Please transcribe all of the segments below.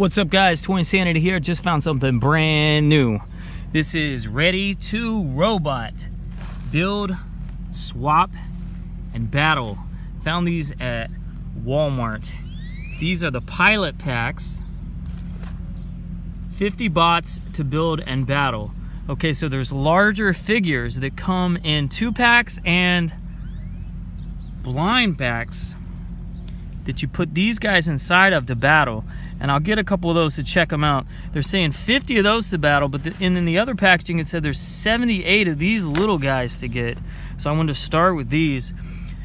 What's up, guys? Toy Insanity here. Just found something brand new. This is Ready to Robot. Build, swap, and battle. Found these at Walmart. These are the pilot packs. 50 bots to build and battle. Okay, so there's larger figures that come in 2-packs and blind packs that you put these guys inside of to battle. And I'll get a couple of those to check them out. They're saying 50 of those to battle, but in the other packaging it said there's 78 of these little guys to get. So I wanted to start with these.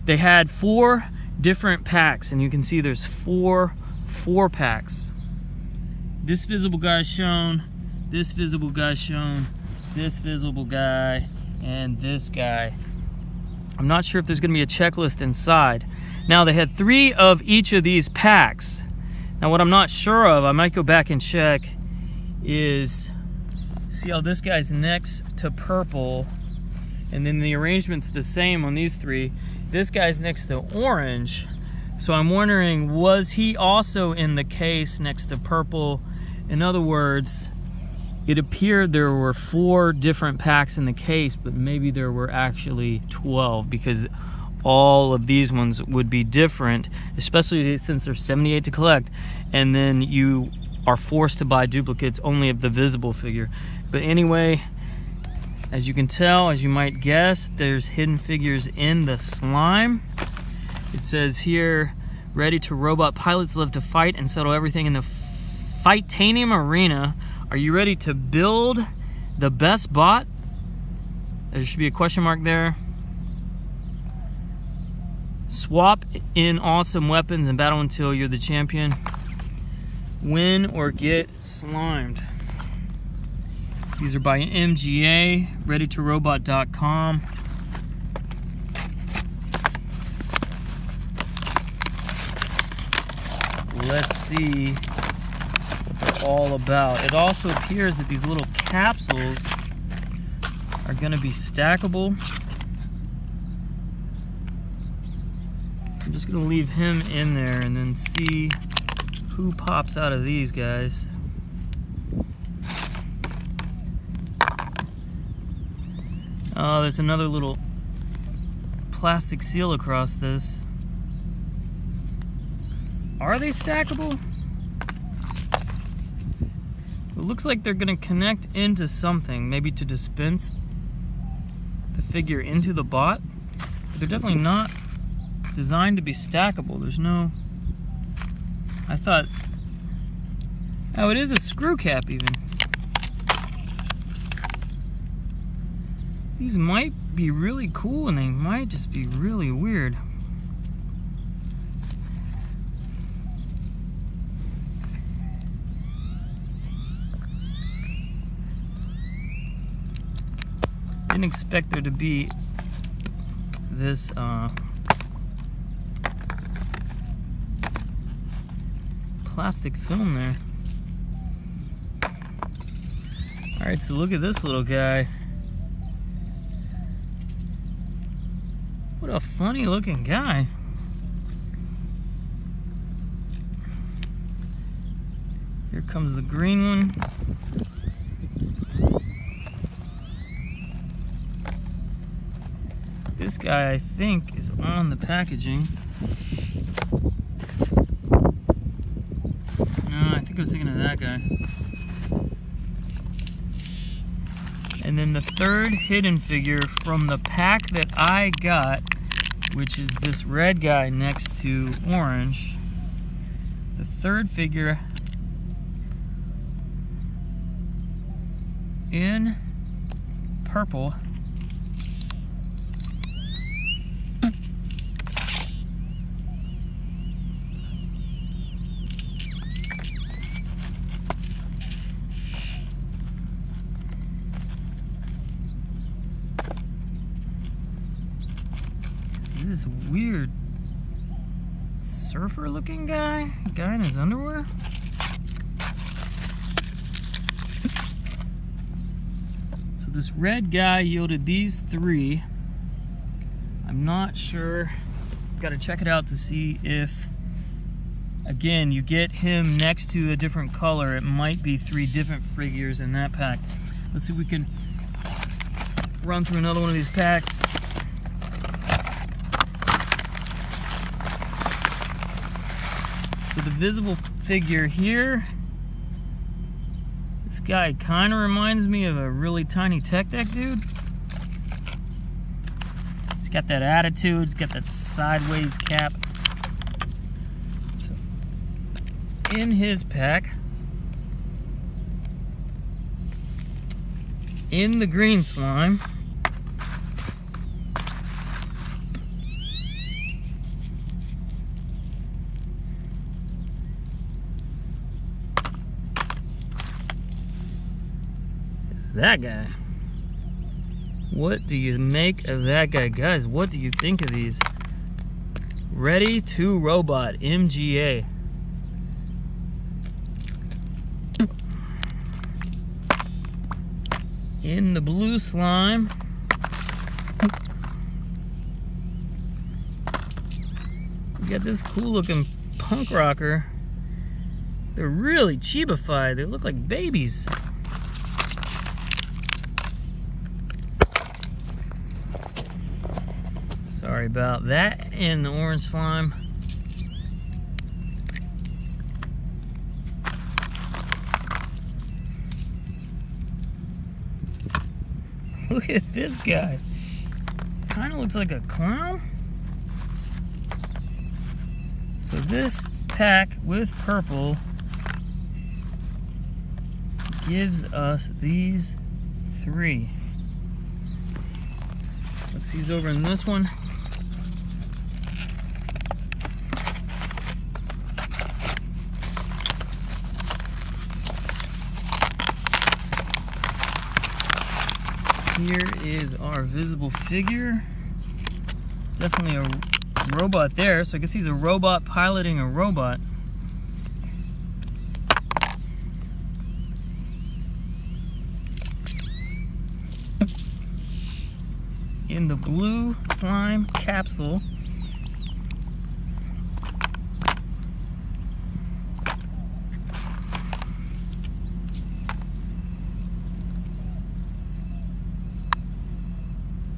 They had 4 different packs, and you can see there's 4 packs. This visible guy shown, this visible guy shown, this visible guy, and this guy. I'm not sure if there's gonna be a checklist inside. Now they had 3 of each of these packs. Now what I'm not sure of, I might go back and check, is see how this guy's next to purple, and then the arrangement's the same on these 3. This guy's next to orange. So I'm wondering, was he also in the case next to purple? In other words, it appeared there were 4 different packs in the case, but maybe there were actually 12, because all of these ones would be different, especially since there's 78 to collect, and then you are forced to buy duplicates only of the visible figure. But anyway, as you can tell, as you might guess, there's hidden figures in the slime. It says here, Ready to Robot pilots live to fight and settle everything in the Fightanium arena. Are you ready to build the best bot? There should be a question mark there. Swap in awesome weapons and battle until you're the champion. Win or get slimed. These are by MGA, readytorobot.com. Let's see what they're all about. It also appears that these little capsules are going to be stackable. I'm just gonna leave him in there and then see who pops out of these guys. Oh, there's another little plastic seal across this. Are they stackable? It looks like they're gonna connect into something, maybe to dispense the figure into the bot, but they're definitely not designed to be stackable. There's no, I thought, oh, it is a screw cap even. These might be really cool and they might just be really weird. Didn't expect there to be this plastic film there. Alright, so look at this little guy. What a funny looking guy. Here comes the green one. This guy, I think, is on the packaging. I think I was thinking of that guy. And then the third hidden figure from the pack that I got, which is this red guy next to orange. The third figure in purple. This weird surfer looking guy in his underwear. So this red guy yielded these 3. I'm not sure. Got to check it out to see if Again, you get him next to a different color. It might be 3 different figures in that pack. Let's see if we can run through another one of these packs. So the visible figure here, this guy kind of reminds me of a really tiny Tech Deck dude. He's got that attitude, he's got that sideways cap. So in his pack, in the green slime, that guy. What do you make of that guy? Guys, what do you think of these? Ready to Robot MGA. In the blue slime, we got this cool looking punk rocker. They're really cheapified. They look like babies. Sorry about that. In the orange slime. Look at this guy. Kind of looks like a clown. So this pack with purple gives us these 3. Let's see who's over in this one. Here is our visible figure. Definitely a robot there, so I guess he's a robot piloting a robot. In the blue slime capsule,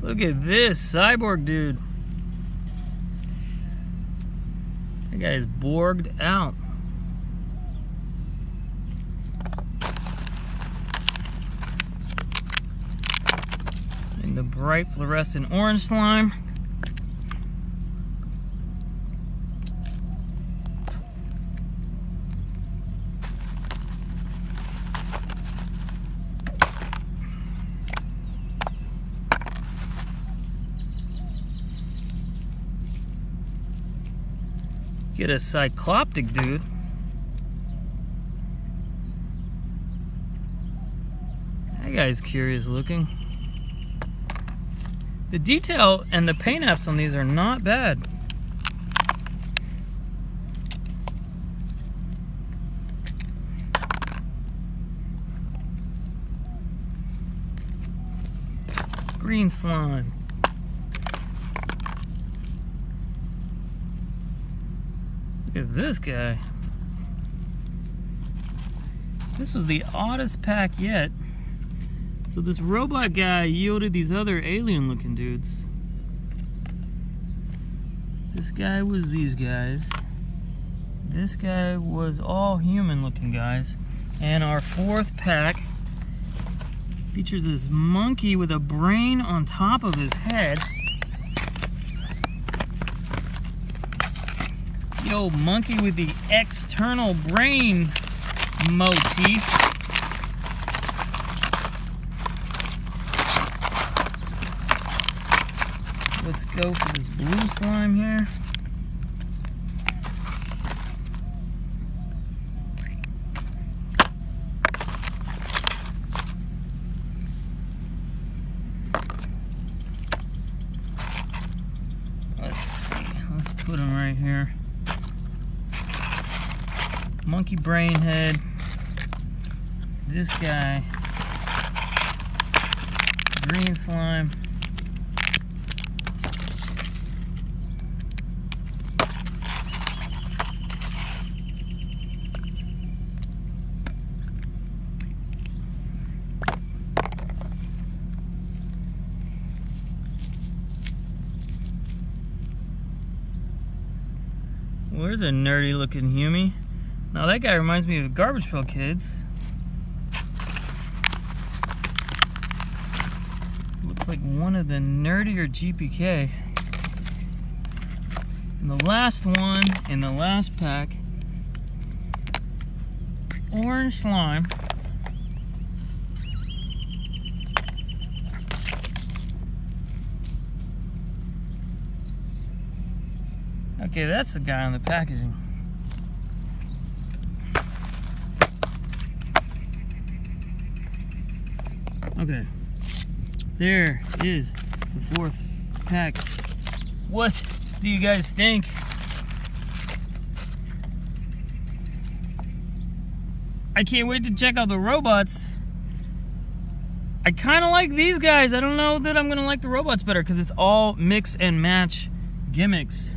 look at this cyborg dude. That guy is borged out. In the bright fluorescent orange slime. Get a cycloptic dude. That guy's curious looking. The detail and the paint apps on these are not bad. Green slime. Look at this guy. This was the oddest pack yet. So this robot guy yielded these other alien looking dudes. This guy was these guys. This guy was all human looking guys. And our 4th pack features this monkey with a brain on top of his head. Yo, monkey with the external brain motif. Let's go for this blue slime here. Let's see, let's put him right here. Monkey brain head. This guy. Green slime. There's a nerdy looking Humi. Now that guy reminds me of Garbage Pail Kids. Looks like one of the nerdier GPK. And the last one in the last pack, orange slime. Okay, that's the guy on the packaging. Okay, there is the fourth pack. What do you guys think? I can't wait to check out the robots. I kind of like these guys. I don't know that I'm gonna like the robots better because it's all mix and match gimmicks,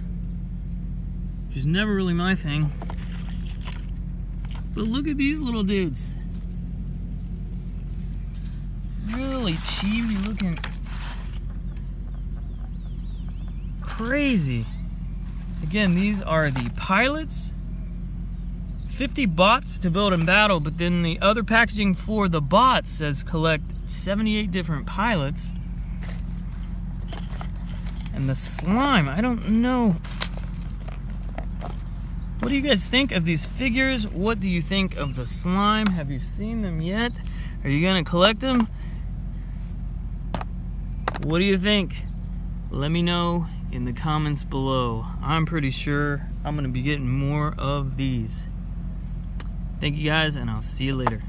which is never really my thing. But look at these little dudes. Really chibi looking. Crazy. Again, these are the pilots. 50 bots to build and battle, but then the other packaging for the bots says collect 78 different pilots. And the slime, I don't know. What do you guys think of these figures? What do you think of the slime? Have you seen them yet? Are you gonna collect them? What do you think? Let me know in the comments below. I'm pretty sure I'm gonna be getting more of these. Thank you guys, and I'll see you later.